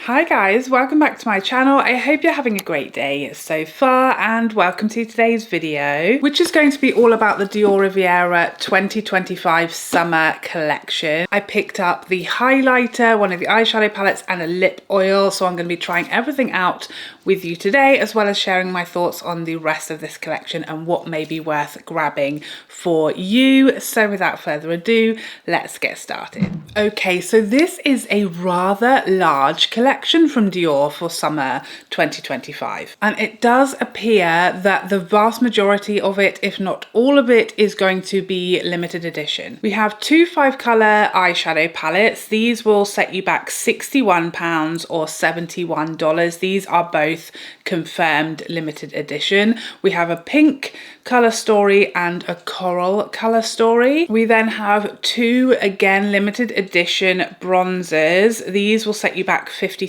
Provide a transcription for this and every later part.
Hi guys, welcome back to my channel. I hope you're having a great day so far and welcome to today's video, which is going to be all about the Dior Riviera 2025 summer collection. I picked up the highlighter, one of the eyeshadow palettes and a lip oil, so I'm going to be trying everything out with you today, as well as sharing my thoughts on the rest of this collection and what may be worth grabbing for you. So without further ado, let's get started. Okay, so this is a rather large collection from Dior for summer 2025, and it does appear that the vast majority of it, if not all of it, is going to be limited edition. We have two 5-color eyeshadow palettes. These will set you back £61 or $71. These are both confirmed limited edition. We have a pink color story and a coral color story. We then have two, again, limited edition bronzers. These will set you back £53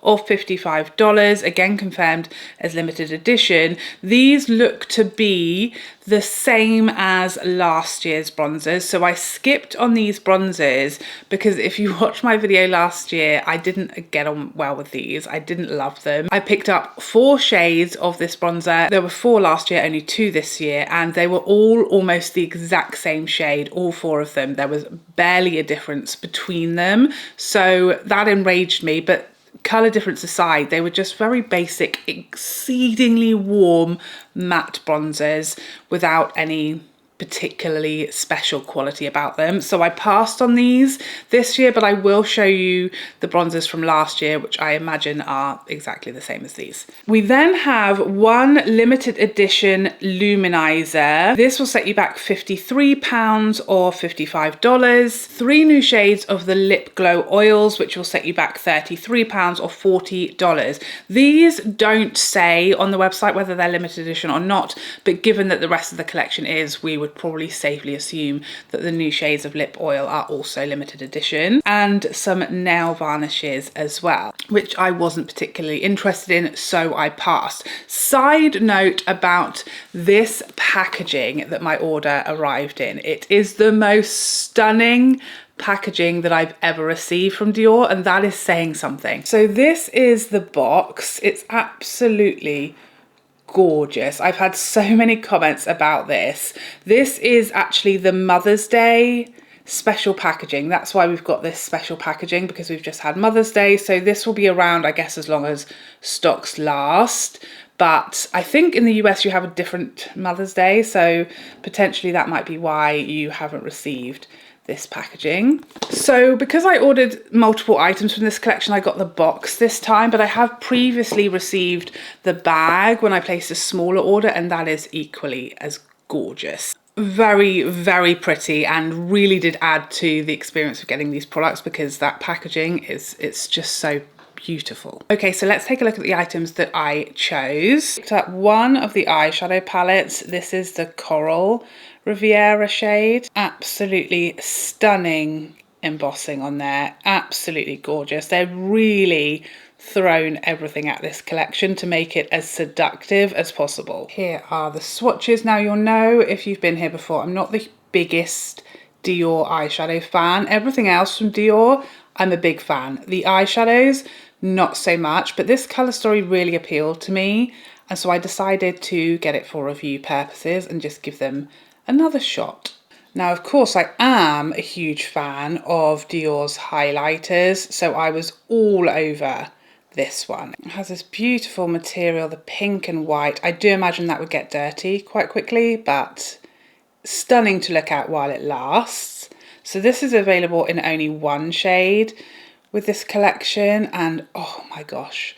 or $55, again confirmed as limited edition. These look to be the same as last year's bronzers, so I skipped on these bronzers because if you watched my video last year, I didn't get on well with these. I didn't love them. I picked up 4 shades of this bronzer. There were 4 last year, only 2 this year, and they were all almost the exact same shade, all 4 of them. There was barely a difference between them, so that enraged me. But colour difference aside, they were just very basic, exceedingly warm matte bronzers without any particularly special quality about them. So I passed on these this year, but I will show you the bronzers from last year, which I imagine are exactly the same as these. We then have one limited edition Luminizer. This will set you back £53 or $55. 3 new shades of the Lip Glow oils, which will set you back £33 or $40. These don't say on the website whether they're limited edition or not, but given that the rest of the collection is, we would probably safely assume that the new shades of lip oil are also limited edition, and some nail varnishes as well, which I wasn't particularly interested in, so I passed. Side note about this packaging that my order arrived in. It is the most stunning packaging that I've ever received from Dior, and that is saying something. So this is the box. It's absolutely gorgeous. I've had so many comments about this. This is actually the Mother's Day special packaging. That's why we've got this special packaging, because we've just had Mother's Day. So this will be around, I guess, as long as stocks last. But I think in the US you have a different Mother's Day, so potentially that might be why you haven't received this packaging. So because I ordered multiple items from this collection, I got the box this time, but I have previously received the bag when I placed a smaller order, and that is equally as gorgeous. Very, very pretty, and really did add to the experience of getting these products, because that packaging it's just so beautiful. Okay, so let's take a look at the items that I chose. Picked up one of the eyeshadow palettes. This is the Coral Riviera shade. Absolutely stunning embossing on there. Absolutely gorgeous. They've really thrown everything at this collection to make it as seductive as possible. Here are the swatches. Now, you'll know if you've been here before, I'm not the biggest Dior eyeshadow fan. Everything else from Dior, I'm a big fan. The eyeshadows, not so much, but this colour story really appealed to me, and so I decided to get it for review purposes and just give them another shot. Now, of course, I am a huge fan of Dior's highlighters, so I was all over this one. It has this beautiful material, the pink and white. I do imagine that would get dirty quite quickly, but stunning to look at while it lasts. So this is available in only one shade with this collection, and oh my gosh,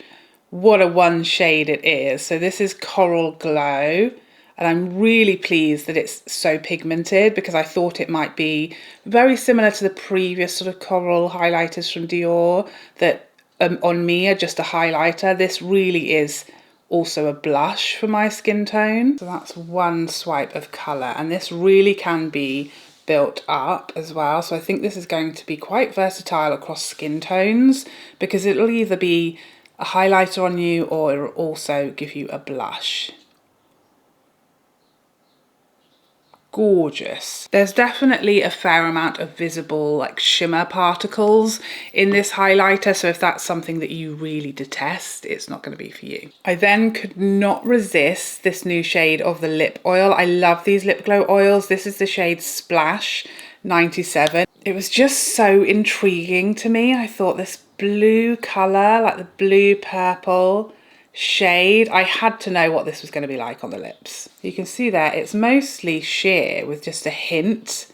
what a one shade it is. So this is Coral Glow, and I'm really pleased that it's so pigmented, because I thought it might be very similar to the previous sort of coral highlighters from Dior that on me are just a highlighter. This really is also a blush for my skin tone. So that's one swipe of colour, and this really can be built up as well. So I think this is going to be quite versatile across skin tones, because it'll either be a highlighter on you or it'll also give you a blush. gorgeous. There's definitely a fair amount of visible like shimmer particles in this highlighter, so if that's something that you really detest, it's not going to be for you. I then could not resist this new shade of the lip oil. I love these lip glow oils. This is the shade Splash 97. It was just so intriguing to me. I thought this blue colour, like the blue purple shade, I had to know what this was going to be like on the lips. You can see there, it's mostly sheer with just a hint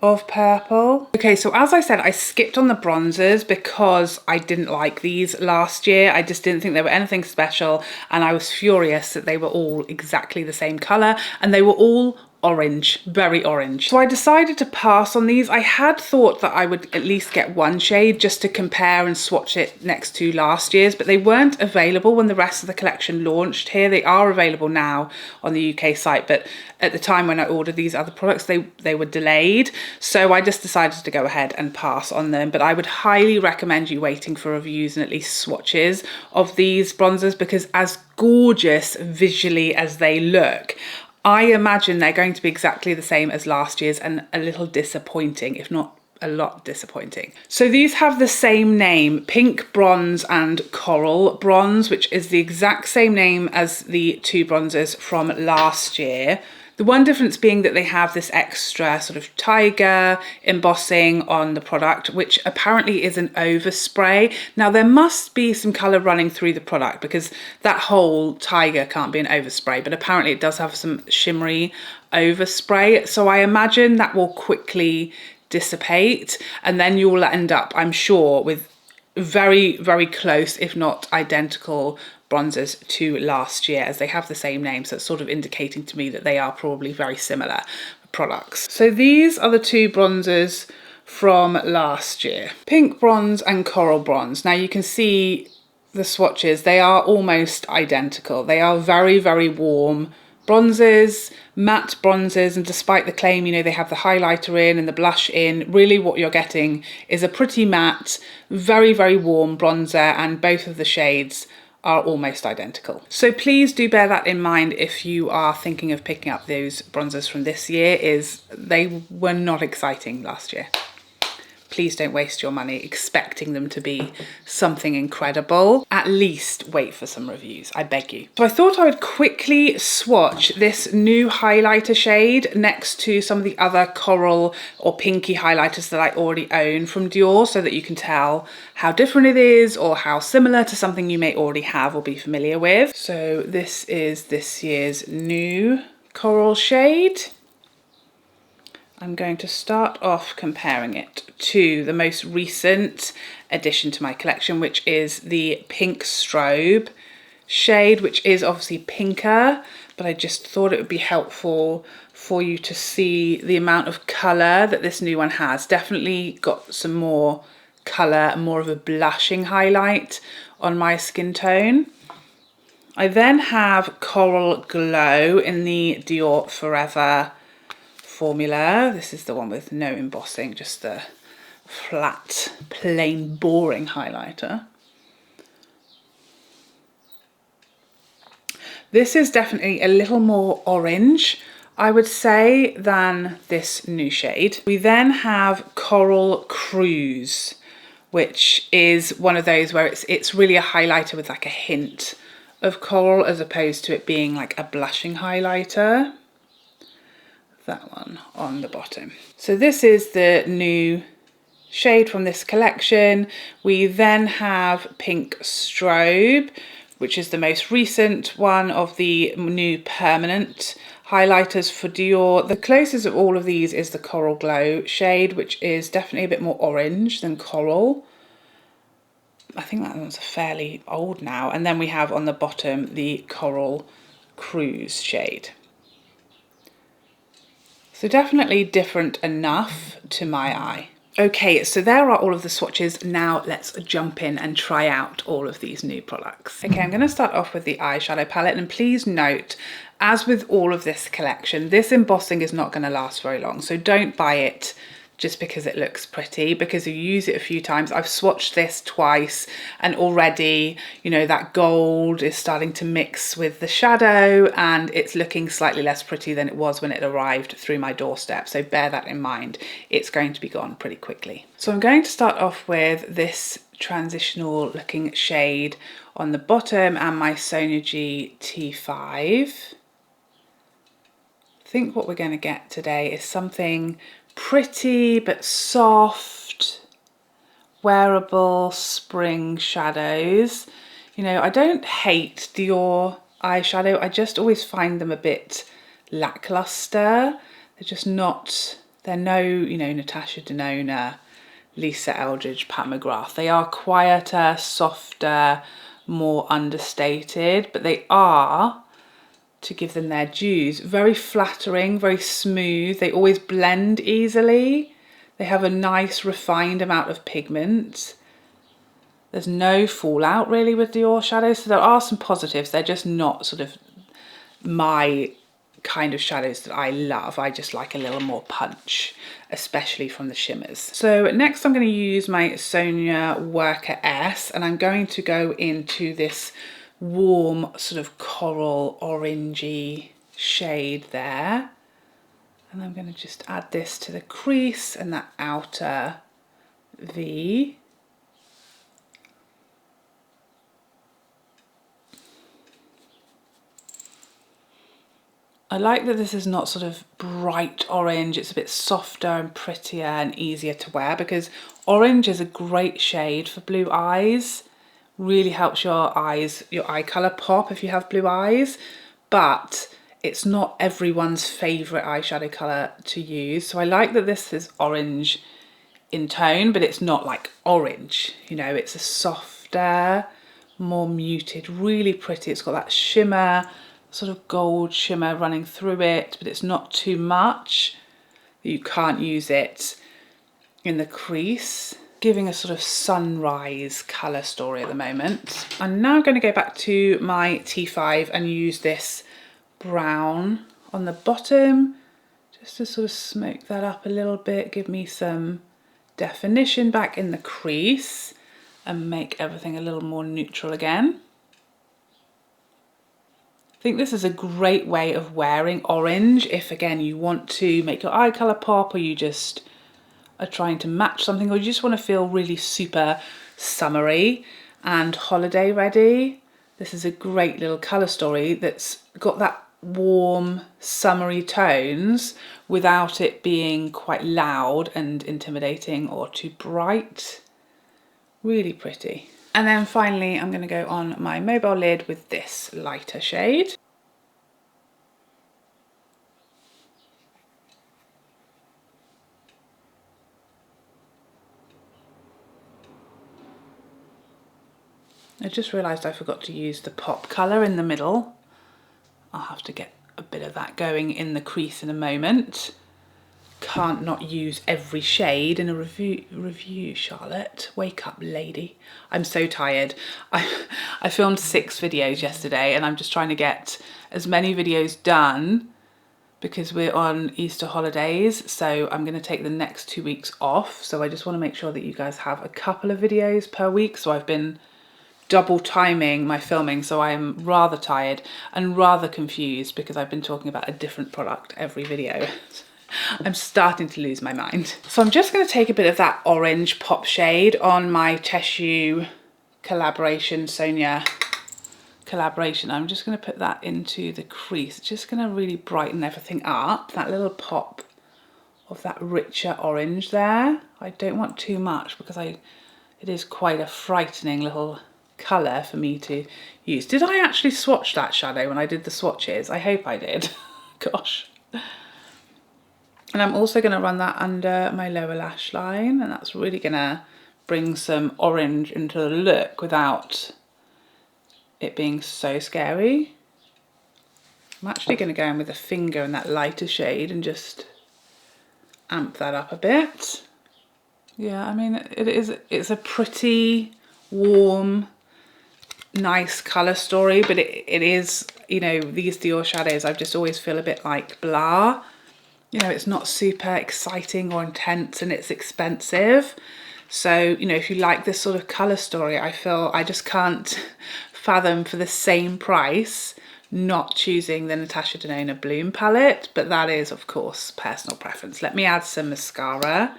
of purple. Okay, so as I said, I skipped on the bronzers because I didn't like these last year. I just didn't think they were anything special, and I was furious that they were all exactly the same colour and they were all orange, very orange. So I decided to pass on these. I had thought that I would at least get one shade just to compare and swatch it next to last year's, but they weren't available when the rest of the collection launched here. They are available now on the UK site, but at the time when I ordered these other products, they were delayed. So I just decided to go ahead and pass on them. But I would highly recommend you waiting for reviews and at least swatches of these bronzers, because as gorgeous visually as they look, I imagine they're going to be exactly the same as last year's and a little disappointing, if not a lot disappointing. So these have the same name, Pink Bronze and Coral Bronze, which is the exact same name as the two bronzers from last year. The one difference being that they have this extra sort of tiger embossing on the product, which apparently is an overspray. Now there must be some colour running through the product because that whole tiger can't be an overspray, but apparently it does have some shimmery overspray. So I imagine that will quickly dissipate and then you will end up, I'm sure, with very, very close, if not identical bronzers to last year, as they have the same name, so it's sort of indicating to me that they are probably very similar products. So these are the two bronzers from last year, Pink Bronze and Coral Bronze. Now you can see the swatches, they are almost identical. They are very, very warm bronzers, matte bronzers, and despite the claim, you know, they have the highlighter in and the blush in, really what you're getting is a pretty matte, very, very warm bronzer, and both of the shades are almost identical. So please do bear that in mind if you are thinking of picking up those bronzers from this year, is they were not exciting last year. Please don't waste your money expecting them to be something incredible. At least wait for some reviews, I beg you. So I thought I would quickly swatch this new highlighter shade next to some of the other coral or pinky highlighters that I already own from Dior, so that you can tell how different it is or how similar to something you may already have or be familiar with. So this is this year's new coral shade. I'm going to start off comparing it to the most recent addition to my collection, which is the Pink Strobe shade, which is obviously pinker, but I just thought it would be helpful for you to see the amount of colour that this new one has. Definitely got some more colour, more of a blushing highlight on my skin tone. I then have Coral Glow in the Dior Forever formula. This is the one with no embossing, just the flat, plain, boring highlighter. This is definitely a little more orange, I would say, than this new shade. We then have Coral Cruise, which is one of those where it's really a highlighter with like a hint of coral as opposed to it being like a blushing highlighter. That one on the bottom. So this is the new shade from this collection. We then have Pink Strobe, which is the most recent one of the new permanent highlighters for Dior. The closest of all of these is the Coral Glow shade, which is definitely a bit more orange than coral. I think that one's fairly old now. And then we have on the bottom the Coral Cruise shade. So definitely different enough to my eye. Okay, so there are all of the swatches. Now let's jump in and try out all of these new products. Okay, I'm gonna start off with the eyeshadow palette, and please note, as with all of this collection, this embossing is not gonna last very long, so don't buy it just because it looks pretty, because you use it a few times. I've swatched this twice and already, you know, that gold is starting to mix with the shadow and it's looking slightly less pretty than it was when it arrived through my doorstep. So bear that in mind. It's going to be gone pretty quickly. So I'm going to start off with this transitional looking shade on the bottom and my Sonia G T5. I think what we're going to get today is something pretty but soft, wearable spring shadows. You know, I don't hate Dior eyeshadow, I just always find them a bit lackluster. They're just not, they're no, you know, Natasha Denona, Lisa Eldridge, Pat McGrath. They are quieter, softer, more understated, but they are, to give them their dues, very flattering, very smooth. They always blend easily. They have a nice refined amount of pigment. There's no fallout really with Dior shadows, so there are some positives. They're just not sort of my kind of shadows that I love. I just like a little more punch, especially from the shimmers. So next I'm going to use my Sonia Worker S, and I'm going to go into this warm sort of coral orangey shade there, and I'm going to just add this to the crease and that outer V. I like that this is not sort of bright orange, it's a bit softer and prettier and easier to wear, because orange is a great shade for blue eyes. Really helps your eyes, your eye colour pop if you have blue eyes, but it's not everyone's favourite eyeshadow colour to use. So I like that this is orange in tone, but it's not like orange, you know, it's a softer, more muted, really pretty. It's got that shimmer, sort of gold shimmer running through it, but it's not too much. You can't use it in the crease. Giving a sort of sunrise colour story at the moment. I'm now going to go back to my T5 and use this brown on the bottom just to sort of smoke that up a little bit, give me some definition back in the crease and make everything a little more neutral again. I think this is a great way of wearing orange if, again, you want to make your eye colour pop, or you just are trying to match something, or you just want to feel really super summery and holiday ready. This is a great little colour story that's got that warm summery tones without it being quite loud and intimidating or too bright. Really pretty. And then finally I'm going to go on my mobile lid with this lighter shade. I just realised I forgot to use the pop colour in the middle. I'll have to get a bit of that going in the crease in a moment. Can't not use every shade in a review, Charlotte. Wake up, lady. I'm so tired. I filmed 6 videos yesterday and I'm just trying to get as many videos done because we're on Easter holidays. So I'm going to take the next 2 weeks off. So I just want to make sure that you guys have a couple of videos per week. So I've been double timing my filming, so I'm rather tired and rather confused because I've been talking about a different product every video. I'm starting to lose my mind. So I'm just going to take a bit of that orange pop shade on my Tissue collaboration, Sonia collaboration. I'm just going to put that into the crease. It's just going to really brighten everything up. That little pop of that richer orange there. I don't want too much because it is quite a frightening little colour for me to use. Did I actually swatch that shadow when I did the swatches? I hope I did. Gosh. And I'm also going to run that under my lower lash line, and that's really going to bring some orange into the look without it being so scary. I'm actually going to go in with a finger in that lighter shade and just amp that up a bit. Yeah, I mean, it's a pretty warm, nice colour story, but it is, you know, these Dior shadows I just always feel a bit like blah. you know, it's not super exciting or intense, and it's expensive. So, you know, if you like this sort of colour story, I feel I just can't fathom for the same price not choosing the Natasha Denona Bloom palette, but that is, of course, personal preference. Let me add some mascara.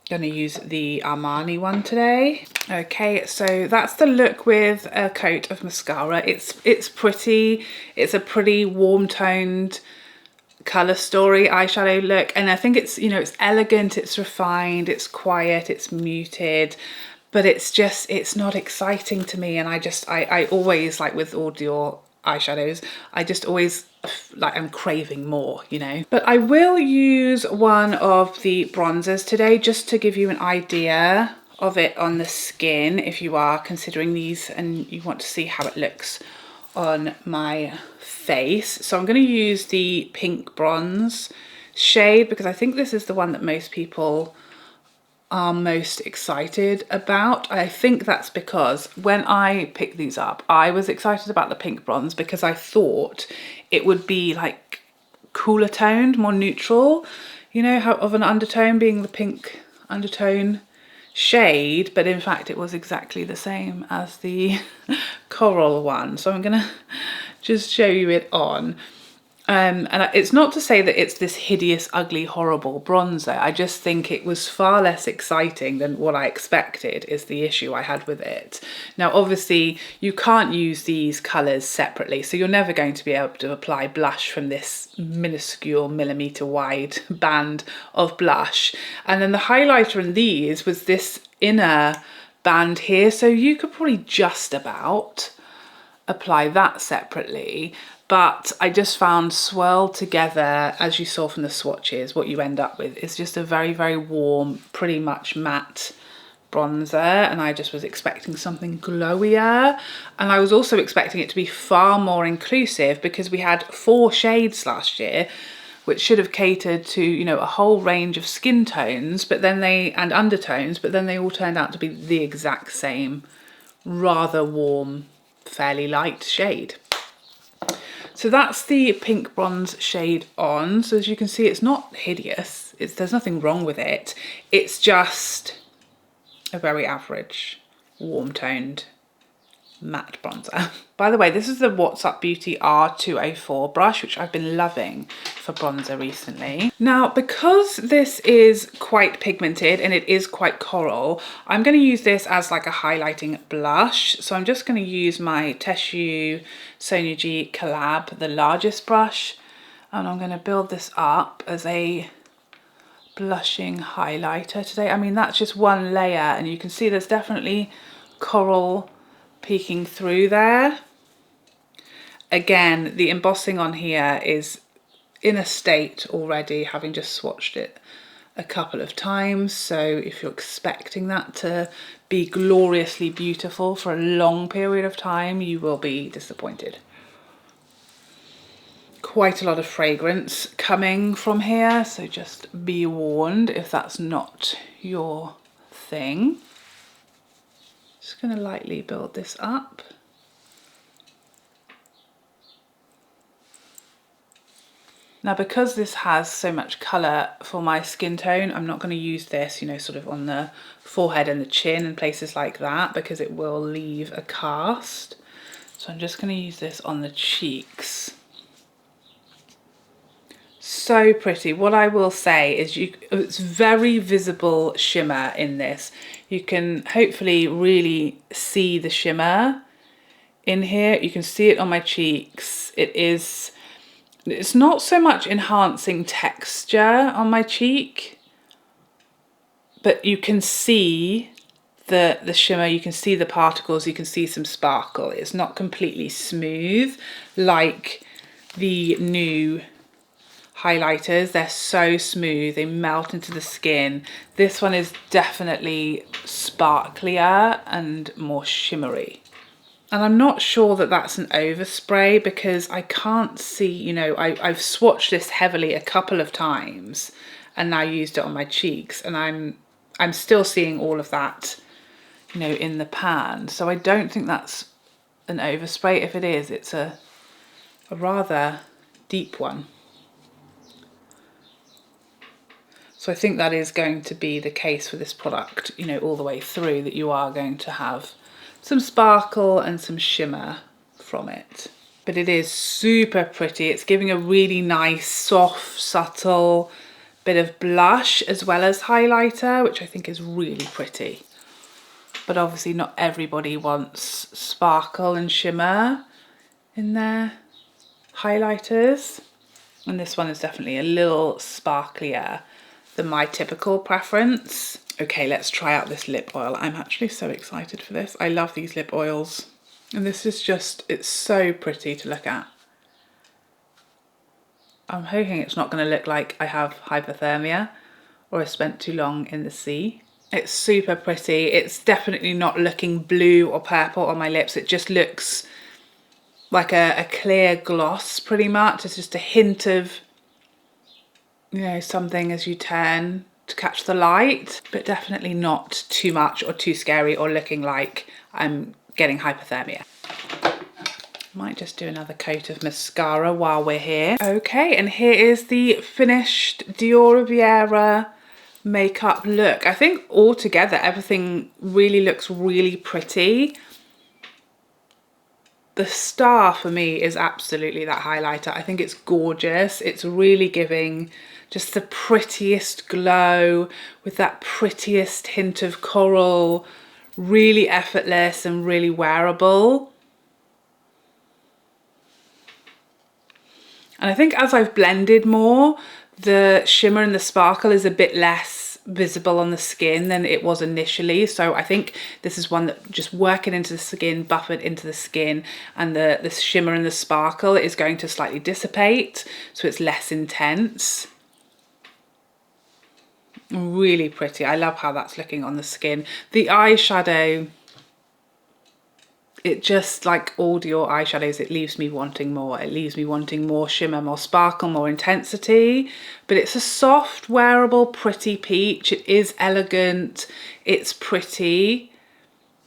Going to use the Armani one today. Okay, so that's the look with a coat of mascara. It's pretty. It's a pretty warm toned color story eyeshadow look, and I think it's, you know, it's elegant, it's refined, it's quiet, it's muted, but it's not exciting to me. And I always, like with all Dior eyeshadows, I just always like I'm craving more, you know. But I will use one of the bronzers today just to give you an idea of it on the skin if you are considering these and you want to see how it looks on my face. So I'm going to use the pink bronze shade because I think this is the one that most people are most excited about. I think that's because when I picked these up, I was excited about the pink bronze because I thought it would be like cooler toned, more neutral, you know, how of an undertone being the pink undertone shade, but in fact it was exactly the same as the coral one. So I'm gonna just show you it on. And it's not to say that it's this hideous, ugly, horrible bronzer. I just think it was far less exciting than what I expected is the issue I had with it. Now, obviously, you can't use these colours separately, so you're never going to be able to apply blush from this minuscule millimetre wide band of blush. And then the highlighter in these was this inner band here, so you could probably just about apply that separately. But I just found swirled together, as you saw from the swatches, what you end up with is just a very, very warm, pretty much matte bronzer. And I just was expecting something glowier. And I was also expecting it to be far more inclusive because we had 4 shades last year, which should have catered to, you know, a whole range of skin tones, but then and undertones, but then they all turned out to be the exact same, rather warm, fairly light shade. So that's the pink bronze shade on. So as you can see, it's not hideous. There's nothing wrong with it. It's just a very average, warm toned matte bronzer. By the way, this is the What's Up Beauty R204 brush, which I've been loving for bronzer recently. Now, because this is quite pigmented and it is quite coral, I'm going to use this as like a highlighting blush. So I'm just going to use my Tissue Sonia G Collab, the largest brush, and I'm going to build this up as a blushing highlighter today. I mean, that's just one layer, and you can see there's definitely coral peeking through there. Again, the embossing on here is in a state already, having just swatched it a couple of times. So if you're expecting that to be gloriously beautiful for a long period of time, you will be disappointed. Quite a lot of fragrance coming from here, so just be warned if that's not your thing. Just going to lightly build this up. Now, because this has so much colour for my skin tone, I'm not going to use this, you know, sort of on the forehead and the chin and places like that, because it will leave a cast. So I'm just going to use this on the cheeks. So pretty. What I will say is it's very visible shimmer in this. You can hopefully really see the shimmer in here. You can see it on my cheeks. It's not so much enhancing texture on my cheek, but you can see the shimmer, you can see the particles, you can see some sparkle. It's not completely smooth like the new highlighters. They're so smooth, they melt into the skin. This one is definitely sparklier and more shimmery. And I'm not sure that that's an overspray because I can't see, you know, I've swatched this heavily a couple of times and now used it on my cheeks, and I'm still seeing all of that, you know, in the pan. So I don't think that's an overspray. If it is, it's a rather deep one. So I think that is going to be the case for this product, you know, all the way through, that you are going to have some sparkle and some shimmer from it. But it is super pretty. It's giving a really nice, soft, subtle bit of blush as well as highlighter, which I think is really pretty. But obviously not everybody wants sparkle and shimmer in their highlighters. And this one is definitely a little sparklier than my typical preference. Okay, let's try out this lip oil. I'm actually so excited for this. I love these lip oils. And this is just, it's so pretty to look at. I'm hoping it's not going to look like I have hypothermia or I spent too long in the sea. It's super pretty. It's definitely not looking blue or purple on my lips. It just looks like a clear gloss pretty much. It's just a hint of, you know, something as you turn to catch the light, but definitely not too much or too scary or looking like I'm getting hypothermia. Might just do another coat of mascara while we're here. Okay, and here is the finished Dior Riviera makeup look. I think altogether everything really looks really pretty. The star for me is absolutely that highlighter. I think it's gorgeous. It's really giving just the prettiest glow with that prettiest hint of coral, really effortless and really wearable. And I think as I've blended more, the shimmer and the sparkle is a bit less visible on the skin than it was initially. So I think this is one that just working into the skin, buffered into the skin, and the shimmer and the sparkle is going to slightly dissipate, so it's less intense. Really pretty. I love how that's looking on the skin. The eyeshadow, it just, like all Dior eyeshadows, it leaves me wanting more. It leaves me wanting more shimmer, more sparkle, more intensity. But it's a soft, wearable, pretty peach. It is elegant, it's pretty,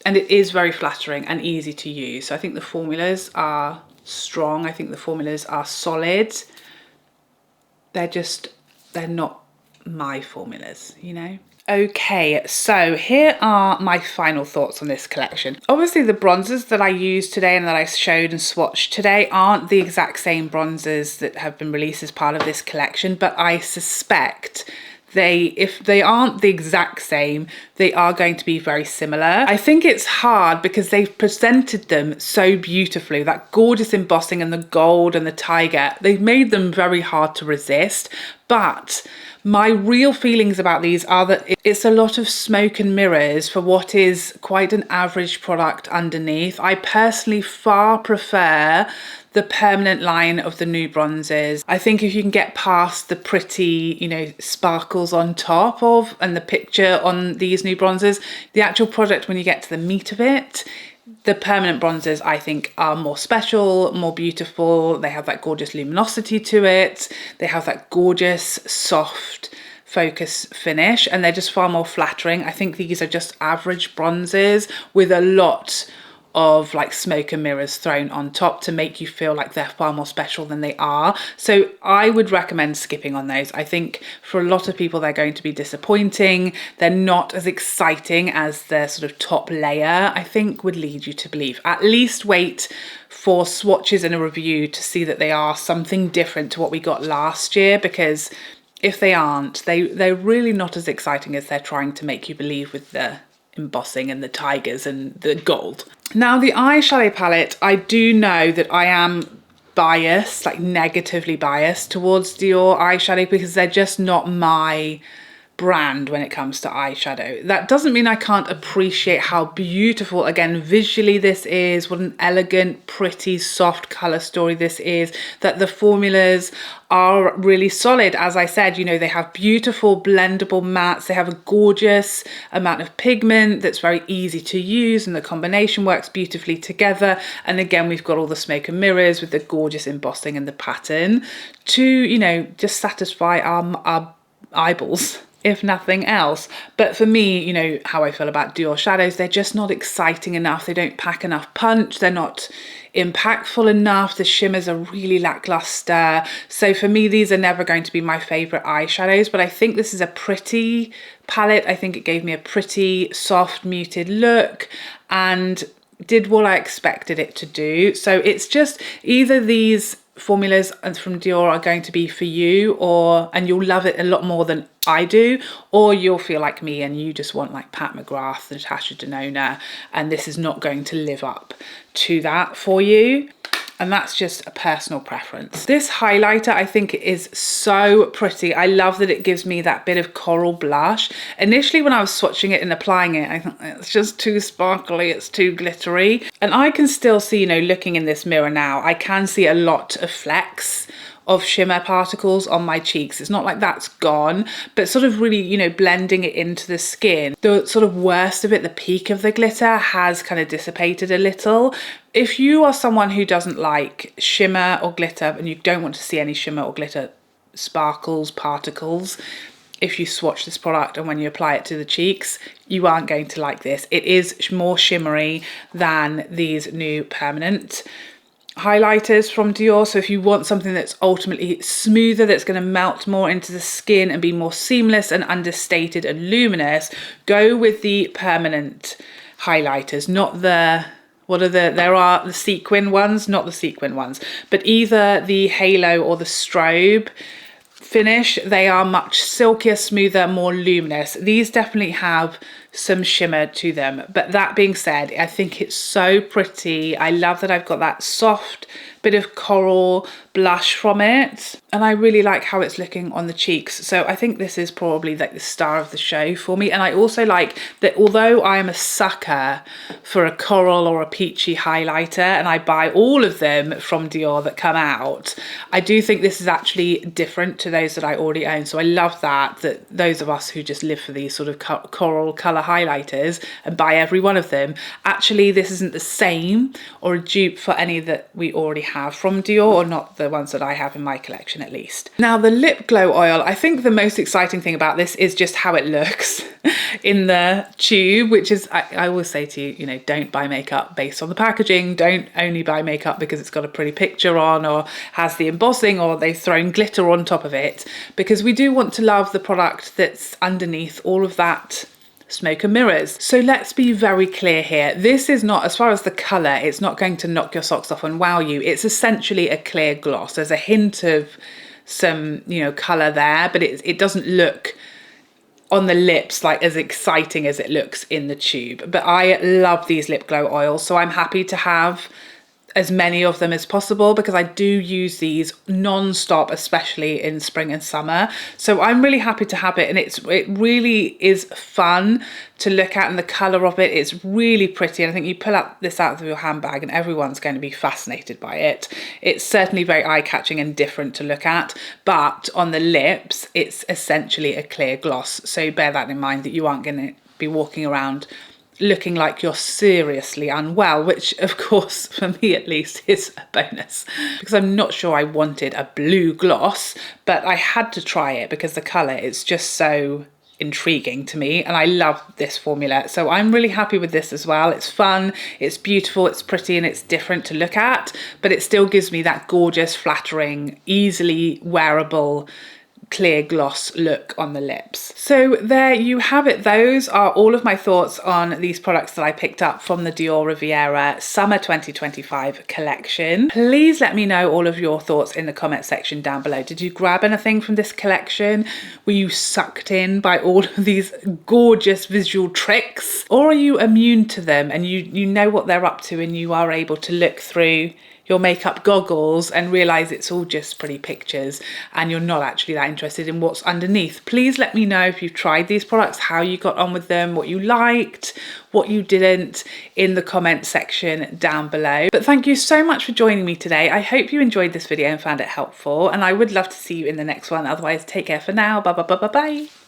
and it is very flattering and easy to use. So I think the formulas are strong. I think the formulas are solid. They're not my formulas, you know? Okay, so here are my final thoughts on this collection. Obviously the bronzers that I used today and that I showed and swatched today aren't the exact same bronzers that have been released as part of this collection, but I suspect if they aren't the exact same, they are going to be very similar. I think it's hard because they've presented them so beautifully, that gorgeous embossing and the gold and the tiger, they've made them very hard to resist. But my real feelings about these are that it's a lot of smoke and mirrors for what is quite an average product underneath. I personally far prefer the permanent line of the Nude bronzers. I think if you can get past the pretty, you know, sparkles on top of and the picture on these Nude bronzers, the actual product, when you get to the meat of it, the permanent bronzers I think are more special, more beautiful. They have that gorgeous luminosity to it. They have that gorgeous soft focus finish, and they're just far more flattering. I think these are just average bronzers with a lot of like smoke and mirrors thrown on top to make you feel like they're far more special than they are. So I would recommend skipping on those. I think for a lot of people they're going to be disappointing. They're not as exciting as their sort of top layer, I think would lead you to believe. At least wait for swatches and a review to see that they are something different to what we got last year, because if they aren't, they're really not as exciting as they're trying to make you believe with the embossing and the tigers and the gold. Now the eyeshadow palette, I do know that I am biased, like negatively biased towards Dior eyeshadow, because they're just not my brand when it comes to eyeshadow. That doesn't mean I can't appreciate how beautiful, again, visually this is, what an elegant, pretty, soft color story this is, that the formulas are really solid. As I said, you know, they have beautiful blendable mattes, they have a gorgeous amount of pigment that's very easy to use, and the combination works beautifully together. And again, we've got all the smoke and mirrors with the gorgeous embossing and the pattern to, you know, just satisfy our eyeballs. if nothing else. But for me, you know how I feel about Dior shadows, they're just not exciting enough. They don't pack enough punch. They're not impactful enough. The shimmers are really lackluster. So for me, these are never going to be my favorite eyeshadows, but I think this is a pretty palette. I think it gave me a pretty soft, muted look and did what I expected it to do. So it's just either these formulas from Dior are going to be for you, and you'll love it a lot more than I do, or you'll feel like me and you just want like Pat McGrath, Natasha Denona, and this is not going to live up to that for you. And that's just a personal preference. This highlighter, I think, is so pretty. I love that it gives me that bit of coral blush. Initially, when I was swatching it and applying it, I thought it's just too sparkly, it's too glittery. And I can still see, you know, looking in this mirror now, I can see a lot of flecks of shimmer particles on my cheeks. It's not like that's gone, but sort of really, you know, blending it into the skin. The sort of worst of it, the peak of the glitter, has kind of dissipated a little. If you are someone who doesn't like shimmer or glitter and you don't want to see any shimmer or glitter sparkles, particles, if you swatch this product and when you apply it to the cheeks, you aren't going to like this. It is more shimmery than these new permanent highlighters from Dior. So if you want something that's ultimately smoother, that's going to melt more into the skin and be more seamless and understated and luminous, go with the permanent highlighters, not the, there are the sequin ones, not the sequin ones, but either the halo or the strobe finish. They are much silkier, smoother, more luminous. These definitely have some shimmer to them, but that being said, I think it's so pretty. I love that I've got that soft bit of coral blush from it, and I really like how it's looking on the cheeks. So I think this is probably like the star of the show for me. And I also like that although I am a sucker for a coral or a peachy highlighter, and I buy all of them from Dior that come out, I do think this is actually different to those that I already own. So I love that those of us who just live for these sort of coral colour highlighters and buy every one of them, actually this isn't the same or a dupe for any that we already have from Dior, or not the ones that I have in my collection at least. Now the lip glow oil, I think the most exciting thing about this is just how it looks in the tube, which is, I always say to you, you know, don't buy makeup based on the packaging. Don't only buy makeup because it's got a pretty picture on or has the embossing or they've thrown glitter on top of it, because we do want to love the product that's underneath all of that smoke and mirrors. So let's be very clear here. This is not, as far as the colour, it's not going to knock your socks off and wow you. It's essentially a clear gloss. There's a hint of some, you know, colour there, but it doesn't look on the lips like as exciting as it looks in the tube. But I love these lip glow oils, so I'm happy to have as many of them as possible because I do use these non-stop, especially in spring and summer. So I'm really happy to have it, and it really is fun to look at, and the colour of it is really pretty. And I think you pull this out of your handbag and everyone's going to be fascinated by it. It's certainly very eye-catching and different to look at, but on the lips, it's essentially a clear gloss. So bear that in mind, that you aren't going to be walking around looking like you're seriously unwell, which of course for me at least is a bonus, because I'm not sure I wanted a blue gloss, but I had to try it because the colour is just so intriguing to me and I love this formula. So I'm really happy with this as well. It's fun, it's beautiful, it's pretty, and it's different to look at, but it still gives me that gorgeous, flattering, easily wearable clear gloss look on the lips. So there you have it. Those are all of my thoughts on these products that I picked up from the Dior Riviera Summer 2025 collection. Please let me know all of your thoughts in the comment section down below. Did you grab anything from this collection? Were you sucked in by all of these gorgeous visual tricks? Or are you immune to them and you know what they're up to and you are able to look through your makeup goggles and realize it's all just pretty pictures and you're not actually that interested in what's underneath? Please let me know if you've tried these products, how you got on with them, what you liked, what you didn't, in the comment section down below. But thank you so much for joining me today. I hope you enjoyed this video and found it helpful, and I would love to see you in the next one. Otherwise, take care for now. Bye bye bye bye bye.